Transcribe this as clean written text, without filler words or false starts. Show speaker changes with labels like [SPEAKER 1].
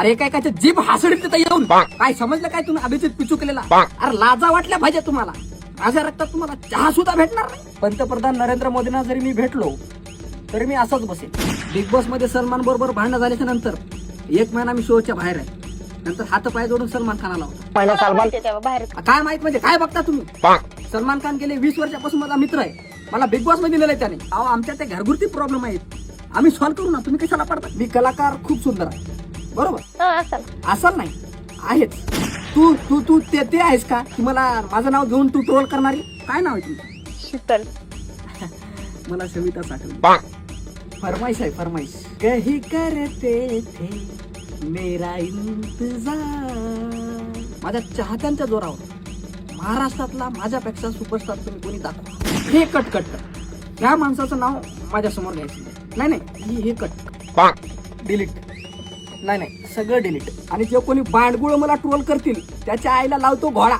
[SPEAKER 1] अरे एकाच्या जीभ हासडीत तिथं येऊन काय समजलं काय तुम्ही अभिजित पिचू केलेला? अरे लाजा वाटल्या पाहिजे तुम्हाला. माझ्या रक्तात तुम्हाला चहा सुद्धा भेटणार नाही. पंतप्रधान नरेंद्र मोदींना जरी मी भेटलो तरी मी असंच बसेल. बिग बॉस मध्ये सलमान बरोबर भांडण झाल्याच्या नंतर 1 महिना मी शोच्या बाहेर आहे. नंतर हात पाय जोडून सलमान खानाला होता.
[SPEAKER 2] पहिला सलमान
[SPEAKER 3] बाहेर
[SPEAKER 1] काय माहित म्हणजे काय बघता तुम्ही? सलमान खान गेले 20 वर्षापासून माझा मित्र आहे. मला बिग बॉस मध्ये नेलंय त्याने. अहो आमच्या ते घरगुती प्रॉब्लेम आहेत, आम्ही सॉल्व्ह करू ना. तुम्ही कशाला पडता? मी कलाकार खूप सुंदर आहे बरोबर. असं नाही आहेच. तू तू तू ते आहेस का की मला माझं नाव घेऊन तू ट्रोल करणारी? काय नाव आहे तुमचं?
[SPEAKER 3] शीतल.
[SPEAKER 1] मला सविता साठवली. फरमाईश आहे फरमाईश. कही करते थे मेरा इंतजार. माझ्या चाहत्यांच्या जोरावर महाराष्ट्रातला माझ्यापेक्षा सुपरस्टार तुम्ही कोणी दाखवा. हे कट कट कट. ह्या माणसाचं नाव माझ्या समोर घ्यायचं नाही. नाही हे कट डिलीट. नाही सगळं डिलीट. आणि जे कोणी बांडगुळ मला ट्रोल करतील त्याच्या आईला लावतो घोडा.